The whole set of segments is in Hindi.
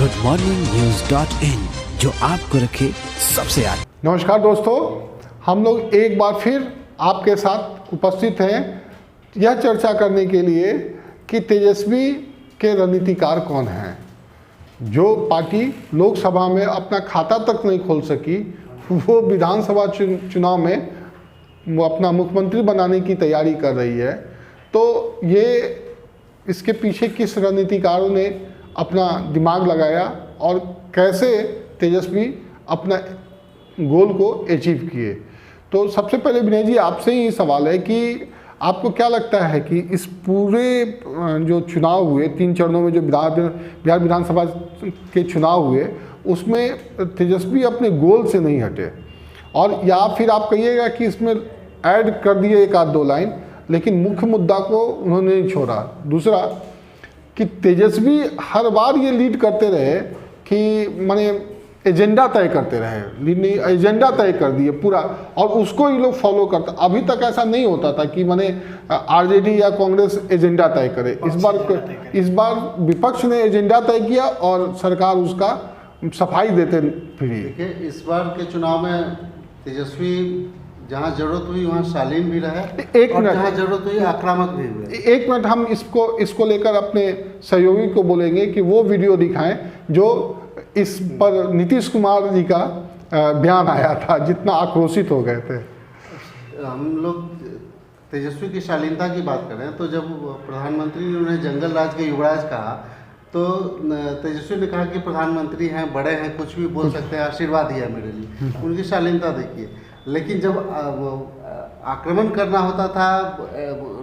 goodmorningnews.in, जो आपको रखे सबसे आगे। नमस्कार दोस्तों, हम लोग एक बार फिर आपके साथ उपस्थित हैं यह चर्चा करने के लिए कि तेजस्वी के रणनीतिकार कौन हैं। जो पार्टी लोकसभा में अपना खाता तक नहीं खोल सकी, वो विधानसभा चुनाव में वो अपना मुख्यमंत्री बनाने की तैयारी कर रही है। तो ये इसके पीछे किस रणनीतिकारों ने अपना दिमाग लगाया और कैसे तेजस्वी अपना गोल को अचीव किए। तो सबसे पहले विनय जी, आपसे ही सवाल है कि आपको क्या लगता है कि इस पूरे जो चुनाव हुए 3 चरणों में, जो बिहार विधानसभा के चुनाव हुए, उसमें तेजस्वी अपने गोल से नहीं हटे, और या फिर आप कहिएगा कि इसमें ऐड कर दिए एक आध दो लाइन, लेकिन मुख्य मुद्दा को उन्होंने नहीं छोड़ा। दूसरा कि तेजस्वी हर बार ये लीड करते रहे कि माने एजेंडा तय करते रहे, लीड नहीं, एजेंडा तय कर दिए पूरा, और उसको ही लोग फॉलो करते। अभी तक ऐसा नहीं होता था कि माने आरजेडी या कांग्रेस एजेंडा तय करे। इस बार विपक्ष ने एजेंडा तय किया और सरकार उसका सफाई देते फिरी। देखिए, इस बार के चुनाव में तेजस्वी जहाँ जरूरत हुई वहाँ शालीन भी रहे, एक और मिनट, जहाँ जरूरत हुई आक्रामक भी हुए। एक मिनट, हम इसको लेकर अपने सहयोगी को बोलेंगे कि वो वीडियो दिखाएं जो इस पर नीतीश कुमार जी का बयान आया था, जितना आक्रोशित हो गए थे। हम लोग तेजस्वी की शालीनता की बात करें तो जब प्रधानमंत्री ने उन्हें जंगल राज के युवराज कहा, तो तेजस्वी ने कहा कि प्रधानमंत्री हैं, बड़े हैं, कुछ भी बोल सकते हैं, आशीर्वाद ही है मेरे लिए। उनकी शालीनता देखिए। लेकिन जब आक्रमण करना होता था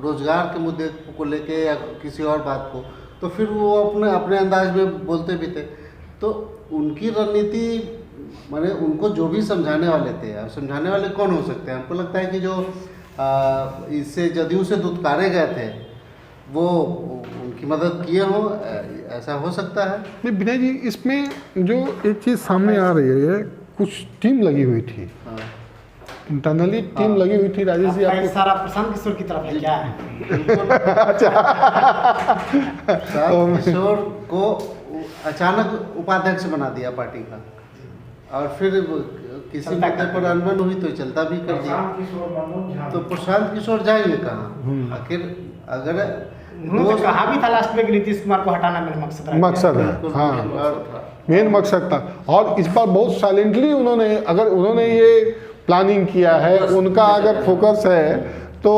रोजगार के मुद्दे को लेके या किसी और बात को, तो फिर वो अपने अंदाज में बोलते भी थे। तो उनकी रणनीति, माने उनको जो भी समझाने वाले थे, समझाने वाले कौन हो सकते हैं? हमको लगता है कि जो इससे जदयू से दुत्कारे गए थे वो उनकी मदद किए हों, ऐसा हो सकता है। नहीं विनय जी, इसमें जो एक चीज़ सामने आ रही है, कुछ टीम लगी हुई थी, इंटरनली टीम लगी हुई थी। राजेश जी, आपको सारा प्रशांत किशोर की तरफ है क्या? प्रशांत किशोर को अचानक उपाध्यक्ष बना दिया पार्टी का, और फिर किसी मुद्दे पर अनबन हुई तो चलता भी कर दिया। तो प्रशांत किशोर जाएंगे कहाँ? आखिर अगर उन्होंने कहा भी था लास्ट में कि नीतीश कुमार को हटाना मेरा मकसद है, हाँ, मेन मकसद था। और इस बार बहुत साइलेंटली उन्होंने ये प्लानिंग किया है, उनका अगर फोकस है तो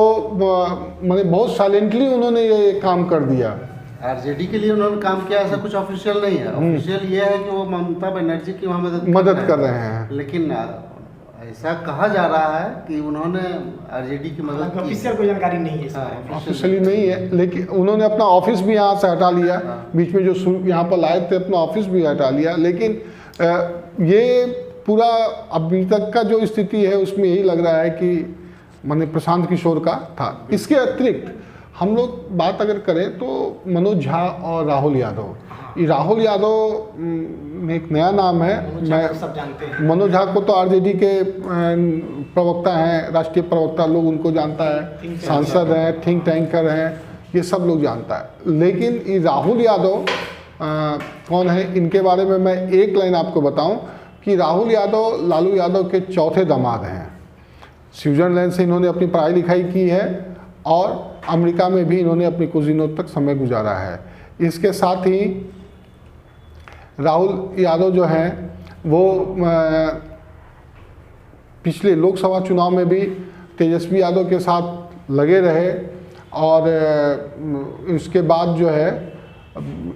मैंने बहुत साइलेंटली उन्होंने ये काम कर दिया। आरजेडी के लिए उन्होंने काम किया, ऐसा कुछ ऑफिशियल नहीं है। ऑफिशियल ये है कि वो ममता बनर्जी की वहाँ मदद कर रहे हैं। लेकिन ऐसा कहा जा रहा है कि उन्होंने आरजेडी की मदद की। ऑफिशियल कोई जानकारी नहीं है, ऑफिशियली नहीं है, लेकिन उन्होंने अपना ऑफिस भी यहाँ से हटा लिया। बीच में जो यहाँ पर लाए थे, अपना ऑफिस भी हटा लिया। लेकिन ये पूरा अभी तक का जो स्थिति है उसमें यही लग रहा है कि माने प्रशांत किशोर का था। इसके अतिरिक्त हम लोग बात अगर करें तो मनोज झा और राहुल यादव, ये राहुल यादव एक नया नाम है। मैं सब जानते हैं। मनोज झा को तो आरजेडी के प्रवक्ता हैं, राष्ट्रीय प्रवक्ता, लोग उनको जानता है, सांसद हैं, थिंक टैंकर हैं, ये सब लोग जानता है। लेकिन ये राहुल यादव कौन है, इनके बारे में मैं एक लाइन आपको बताऊं कि राहुल यादव लालू यादव के चौथे दामाद हैं। स्विट्जरलैंड से इन्होंने अपनी पढ़ाई लिखाई की है और अमेरिका में भी इन्होंने अपने कुछ दिनों तक समय गुजारा है। इसके साथ ही राहुल यादव जो हैं वो पिछले लोकसभा चुनाव में भी तेजस्वी यादव के साथ लगे रहे, और उसके बाद जो है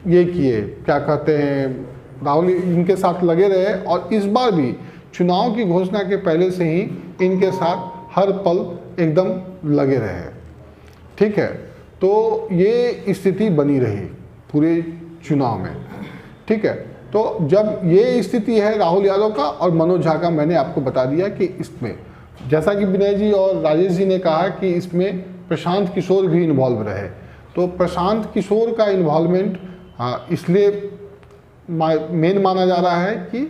ये किए, क्या कहते हैं, राहुल इनके साथ लगे रहे, और इस बार भी चुनाव की घोषणा के पहले से ही इनके साथ हर पल एकदम लगे रहे। ठीक है, तो ये स्थिति बनी रही पूरे चुनाव में। ठीक है, तो जब ये स्थिति है राहुल यादव का और मनोज झा का, मैंने आपको बता दिया कि इसमें, जैसा कि विनय जी और राजेश जी ने कहा कि इसमें प्रशांत किशोर भी इन्वॉल्व रहे, तो प्रशांत किशोर का इन्वॉल्वमेंट इसलिए मेन माना जा रहा है कि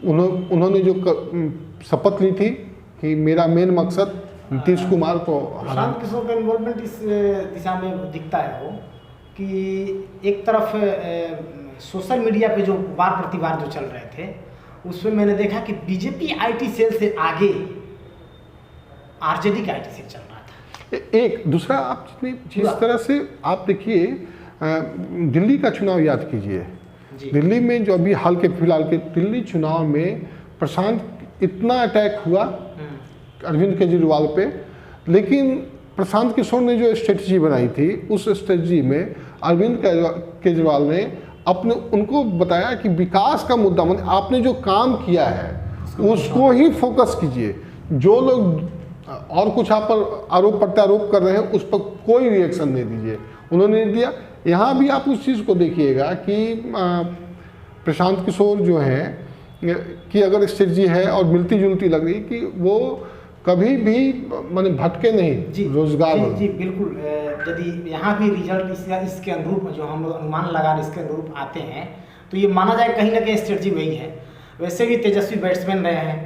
उन्होंने जो शपथ ली थी कि मेरा मेन मकसद नीतीश कुमार को। प्रशांत किशोर का इन्वॉल्वमेंट इस दिशा में दिखता है वो कि एक तरफ सोशल मीडिया पे जो वार प्रतिवार जो चल रहे थे उसमें मैंने देखा कि बीजेपी आईटी सेल से आगे आरजेडी का आईटी सेल चल रहा था। एक दूसरा आप जिस तरह से आप देखिए दिल्ली का चुनाव याद कीजिए। दिल्ली में जो अभी हाल के फिलहाल के दिल्ली चुनाव में प्रशांत इतना अटैक हुआ अरविंद केजरीवाल पे, लेकिन प्रशांत किशोर ने जो स्ट्रेटजी बनाई थी उस स्ट्रेटजी में अरविंद केजरीवाल ने अपने उनको बताया कि विकास का मुद्दा मतलब आपने जो काम किया है उसको ही फोकस कीजिए। जो लोग और कुछ आप पर आरोप प्रत्यारोप कर रहे हैं उस पर कोई रिएक्शन नहीं दीजिए, उन्होंने नहीं दिया। यहाँ भी आप उस चीज़ को देखिएगा कि प्रशांत किशोर जो है कि अगर स्ट्रेटजी है और मिलती जुलती लग रही कि वो कभी भी माने भटके नहीं रोजगार जी बिल्कुल। यदि यहाँ भी रिजल्ट इसके अनुरूप जो हम लोग अनुमान लगा इसके अनुरूप आते हैं तो ये माना जाए कहीं ना कहीं स्ट्रेटजी वही है। वैसे भी तेजस्वी बैट्समैन रहे हैं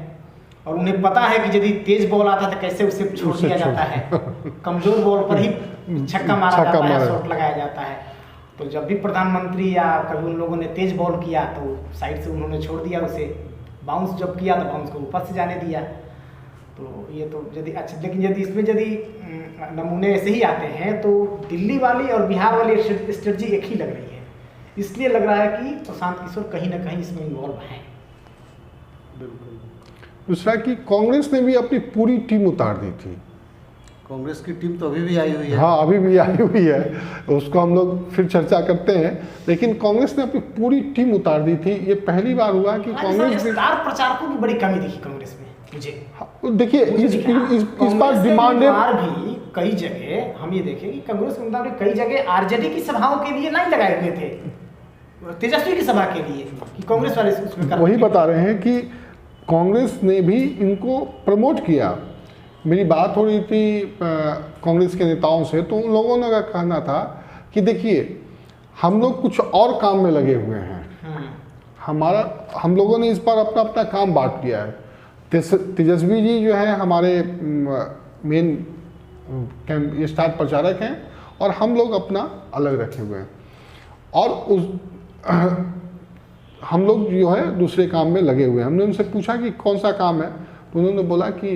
और उन्हें पता है कि यदि तेज बॉल आता है तो कैसे उसे छोड़ दिया जाता है, कमजोर बॉल पर ही छक्का मारा जाता है, शॉट लगाया जाता है। तो जब भी प्रधानमंत्री या कभी उन लोगों ने तेज बॉल किया तो साइड से उन्होंने छोड़ दिया उसे, बाउंस जब किया तो बाउंस को ऊपर से जाने दिया। तो ये तो यदि अच्छा, लेकिन यदि इसमें यदि नमूने ऐसे ही आते हैं तो दिल्ली वाली और बिहार वाली स्ट्रेटजी एक ही लग रही है। इसलिए लग रहा है कि प्रशांत किशोर कहीं ना कहीं इसमें इन्वॉल्व हैं। बिल्कुल। दूसरा कि कांग्रेस ने भी अपनी पूरी टीम उतार दी थी। कांग्रेस की टीम तो अभी भी आई हुई है। हाँ अभी भी आई हुई है, उसको हम लोग फिर चर्चा करते हैं। लेकिन कांग्रेस ने अपनी पूरी टीम उतार दी थी। ये पहली बार हुआ कि कांग्रेस स्टार प्रचारकों की बड़ी कमी दिखी कांग्रेस में मुझे। देखिए इस बार डिमांड भी कई जगह हम ये देखें कि कांग्रेस के कई जगह आरजेडी की सभाओं के लिए लाइन लगाए हुए थे, तेजस्वी की सभा के लिए कि कांग्रेस वाले उसमें वही बता रहे हैं कि कांग्रेस ने भी इनको प्रमोट किया। मेरी बात हो रही थी कांग्रेस के नेताओं से तो उन लोगों ने कहना था कि देखिए हम लोग कुछ और काम में लगे हुए हैं, हम लोगों ने इस बार अपना अपना काम बांट लिया है। तेजस्वी जी जो है हमारे मेन स्टार प्रचारक हैं और हम लोग अपना अलग रखे हुए हैं और हम लोग जो है दूसरे काम में लगे हुए हैं। हमने उनसे पूछा कि कौन सा काम है तो उन्होंने बोला कि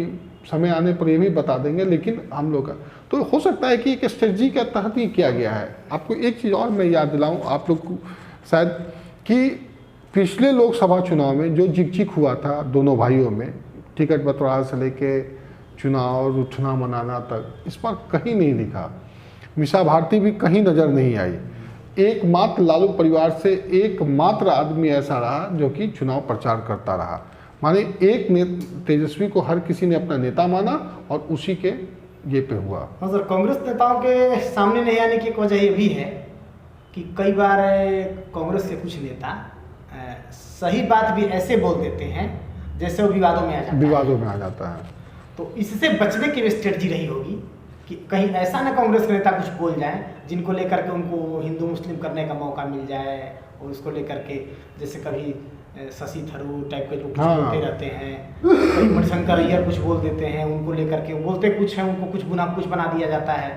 समय आने पर ये भी बता देंगे, लेकिन हम लोग का तो हो सकता है कि एक स्ट्रेटजी के तहत ही किया गया है। आपको एक चीज़ और मैं याद दिलाऊं आप लोग को शायद कि पिछले लोकसभा चुनाव में जो झिकझिक हुआ था दोनों भाइयों में, टिकट बंटवारा से लेके चुनाव और चुनाव मनाना तक, इस बार कहीं नहीं दिखा। मीसा भारती भी कहीं नज़र नहीं आई। एकमात्र लालू परिवार से एकमात्र आदमी ऐसा रहा जो कि चुनाव प्रचार करता रहा। माने एक तेजस्वी को हर किसी ने अपना नेता माना और उसी के ये पे हुआ। हाँ सर, कांग्रेस नेताओं के सामने नहीं आने की एक वजह ये भी है कि कई बार कांग्रेस के कुछ नेता सही बात भी ऐसे बोल देते हैं जैसे वो विवादों में आ जाता है। तो इससे बचने की स्ट्रेटजी रही होगी कि कहीं ऐसा ना कांग्रेस के नेता कुछ बोल जाएं जिनको लेकर के उनको हिंदू मुस्लिम करने का मौका मिल जाए और उसको लेकर के जैसे कभी शशि थरूर टाइप के लोग बोलते रहते हैं, कभी मणिशंकर अय्यर कुछ बोल देते हैं, उनको लेकर के बोलते कुछ हैं उनको कुछ बना दिया जाता है।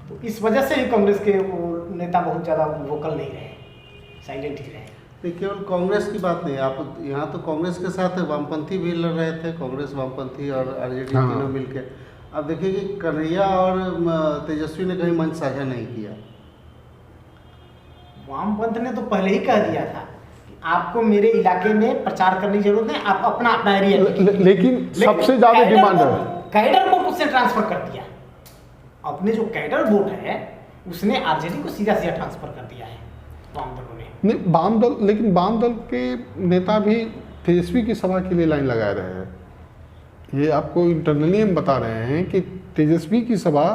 तो इस वजह से ही कांग्रेस के नेता बहुत ज़्यादा वोकल नहीं रहे, साइलेंट ही रहे। तो केवल कांग्रेस की बात नहीं, आप यहाँ तो कांग्रेस के साथ वामपंथी भी लड़ रहे थे, कांग्रेस वामपंथी और आरजेडी तीनों मिलकर। अब देखिए कि कन्हैया और तेजस्वी ने कहीं मंच साझा नहीं किया। वामपंथ ने तो पहले ही कह दिया था कि आपको मेरे इलाके में प्रचार करने की जरूरत नहीं, आप अपना एरिया लेकिन सबसे ज्यादा डिमांड है कैडर वोट उसने ट्रांसफर कर दिया। अपने जो कैडर वोट है उसने आरजेडी को सीधा ट्रांसफर कर दिया है वाम दलों ने। नहीं वाम दल, लेकिन वाम दल के नेता भी तेजस्वी की सभा के लिए लाइन लगाए रहे हैं। ये आपको इंटरनली हम बता रहे हैं कि तेजस्वी की सभा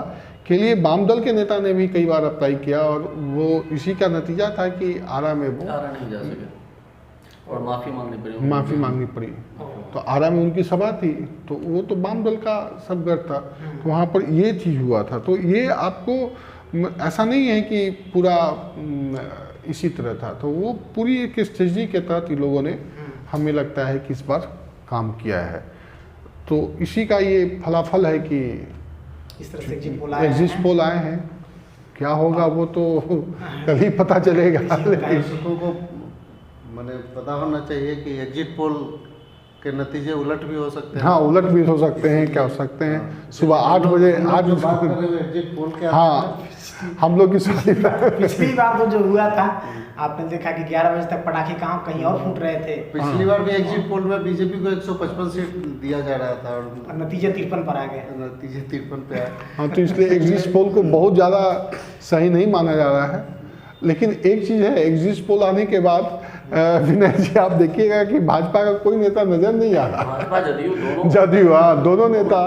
के लिए वाम दल के नेता ने भी कई बार अप्लाई किया और वो इसी का नतीजा था कि आरा में वो नहीं जा सके और माफ़ी मांगनी पड़ी। तो आरा में उनकी सभा थी तो वो तो वाम दल का सबगढ़ था, तो वहाँ पर ये चीज़ हुआ था। तो ये आपको ऐसा नहीं है कि पूरा इसी तरह था, तो वो पूरी एक स्ट्रेटजी के तहत इन लोगों ने हमें लगता है कि इस बार काम किया है। तो इसी का ये फलाफल है कि इस तरह से एग्जिट पोल आए हैं। क्या होगा वो तो कल ही पता चलेगा। दर्शकों को मैंने पता होना चाहिए कि एग्जिट पोल के नतीजे उलट भी हो सकते हैं। हाँ, उलट भी हो सकते हैं, क्या हो सकते हैं। सुबह 8 बजे आज बात कर रहे हैं एग्जिट पोल के। हाँ, हम लोग की पिछली बार तो जो हुआ था आपने देखा कि 11 बजे तक पटाखे कहीं और फूट रहे थे। पिछली बार भी एग्जिट पोल में बीजेपी को 155 सीट दिया जा रहा था और नतीजे 53 पर आ गए। नतीजे 53 पे आए। हाँ, तो इसलिए एग्जिट पोल को बहुत ज़्यादा सही नहीं माना जा रहा है। लेकिन एक चीज़ है, एग्जिट पोल आने के बाद विनय जी आप देखिएगा कि भाजपा का कोई नेता नजर नहीं आ रहा। भाजपा जदयू जदयू, हाँ, दोनों नेता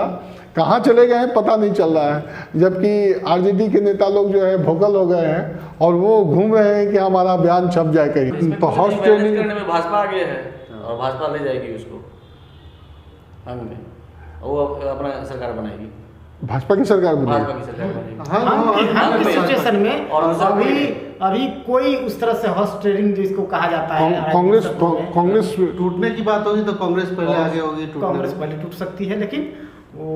कहाँ चले गए हैं पता नहीं चल रहा है। जबकि आरजेडी के नेता लोग जो है वोकल हो गए हैं और वो घूम रहे हैं कि हमारा बयान छप जाए कहीं। तो हॉर्स ट्रेडिंग करने में भाजपा आगे है और भाजपा ले जाएगी उसको अंग में, और वो अपना सरकार बनाएगी। भाजपा की सरकार भाजपा बनेगी। की सरकार बनेगी। हाँ, की सिचुएशन में और अभी कोई उस तरह से हॉर्स ट्रेडिंग जिसको कहा जाता है कांग्रेस टूटने की बात होगी तो कांग्रेस पहले आगे होगी। कांग्रेस पहले टूट सकती है, लेकिन वो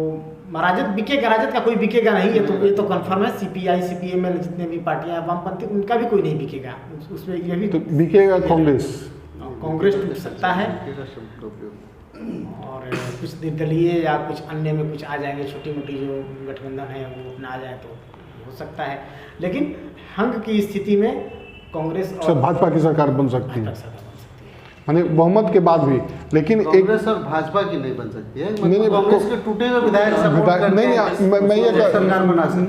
राजद बिकेगा, राजद का कोई बिकेगा नहीं, ये तो कंफर्म है। सीपीआई सीपीएम जितने भी पार्टियां हैं वामपंथी, उनका भी कोई नहीं बिकेगा। उसमें ये भी तो बिकेगा कांग्रेस टूट सकता है और कुछ निर्दलीय या कुछ अन्य में कुछ आ जाएंगे, छोटी मोटी जो गठबंधन है वो अपना आ जाए तो हो सकता है। लेकिन हंग की स्थिति में कांग्रेस और भाजपा की सरकार बन सकती है, माने बहुमत के बाद भी। लेकिन कांग्रेस और भाजपा की नहीं बन सकती है। नहीं, कांग्रेस के टूटे हुए विधायक सपोर्ट करके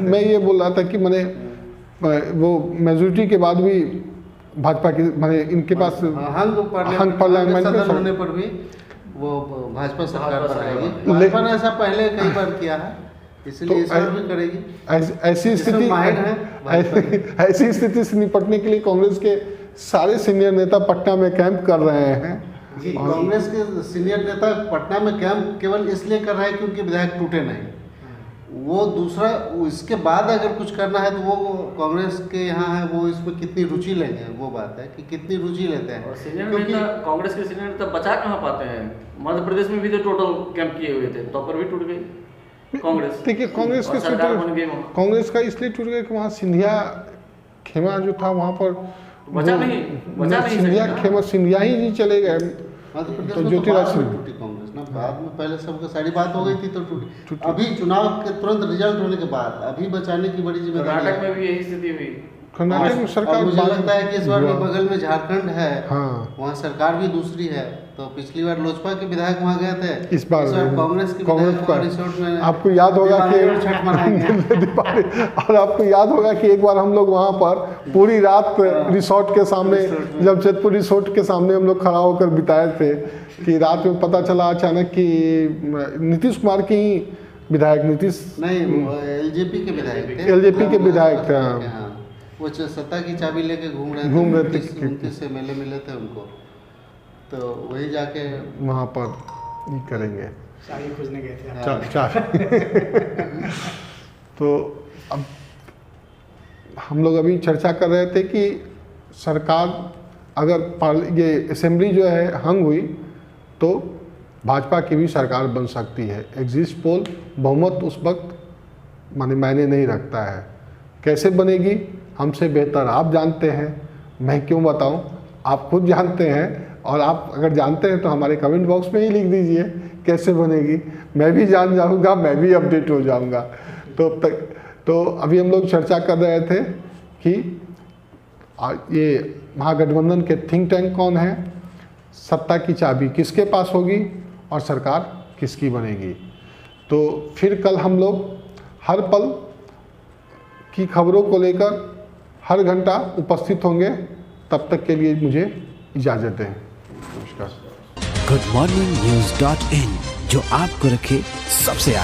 मैं ये बोल रहा था कि मैंने वो मेजोरिटी के बाद भी भाजपा की मैंने इनके पास हंग पार्लियामेंट होने पर भी वो भाजपा सरकार बनाएगी। भाजपा ने ऐसा पहले कई बार किया है, इसलिए इस बार भी करेगी। ऐसी स्थिति से निपटने के लिए कांग्रेस के सारे सीनियर नेता पटना में कैंप कर रहे हैं। जी, कांग्रेस के सीनियर नेता पटना में कैंप केवल इसलिए कर रहे हैं कि उनके विधायक टूटे नहीं। वो दूसरा, इसके बाद अगर कुछ करना है तो वो कांग्रेस के यहाँ है, वो इसमें कितनी रुचि लेंगे, वो बात है कि कितनी रुचि लेते हैं। और सीनियर नेता, कांग्रेस के सीनियर नेता बचा कहाँ पाते हैं। मध्य प्रदेश में भी तो टोटल कैंप किए हुए थे, तो पर भी टूट गई कांग्रेस। देखिए, कांग्रेस का इसलिए टूट गया कि वहाँ सिंधिया खेमा जो था वहाँ पर बचा नहीं सिंधिया ही जी चले गए। तो ज्योतिराज सिंह टूटी कांग्रेस ना, बाद में पहले सबके सारी बात हो गई थी तो टूटी। अभी चुनाव के तुरंत रिजल्ट होने के बाद अभी बचाने की बड़ी जिम्मेदारी। कर्नाटक में भी यही स्थिति हुई। कर्नाटक में सरकार, मुझे लगता है कि इस बार भी बगल में झारखंड है, हाँ, वहाँ सरकार भी दूसरी है। तो पिछली बार लोजपा के विधायक वहाँ गए थे, इस बार कांग्रेस के विधायक रिसोर्ट में। आपको याद होगा कि छठ मनाएंगे। और आपको याद होगा कि एक बार हम लोग वहाँ पर पूरी रात रिसोर्ट के सामने, जमशेदपुर रिसोर्ट के सामने हम लोग खड़ा होकर बिताए थे कि रात में पता चला अचानक कि नीतीश कुमार की विधायक, नीतीश नहीं, एलजेपी के विधायक थे, एलजेपी के विधायक थे, हाँ, वो सत्ता की चाबी लेके घूम रहे थे। 29 से मेले मिले थे उनको, तो वही जाके वहाँ पर ये करेंगे, चाबी खोजने गए थे। तो अब हम लोग अभी चर्चा कर रहे थे कि सरकार अगर ये असेंबली जो है हंग हुई तो भाजपा की भी सरकार बन सकती है। एग्जिट पोल बहुमत उस वक्त मायने नहीं रखता है। कैसे बनेगी हमसे बेहतर आप जानते हैं, मैं क्यों बताऊं, आप खुद जानते हैं। और आप अगर जानते हैं तो हमारे कमेंट बॉक्स में ही लिख दीजिए कैसे बनेगी, मैं भी जान जाऊंगा, मैं भी अपडेट हो जाऊंगा। तो अभी हम लोग चर्चा कर रहे थे कि ये महागठबंधन के थिंक टैंक कौन है, सत्ता की चाबी किसके पास होगी और सरकार किसकी बनेगी। तो फिर कल हम लोग हर पल की खबरों को लेकर हर घंटा उपस्थित होंगे। तब तक के लिए मुझे इजाज़त दें। नमस्कार। goodmorningnews.in, जो आपको रखे सबसे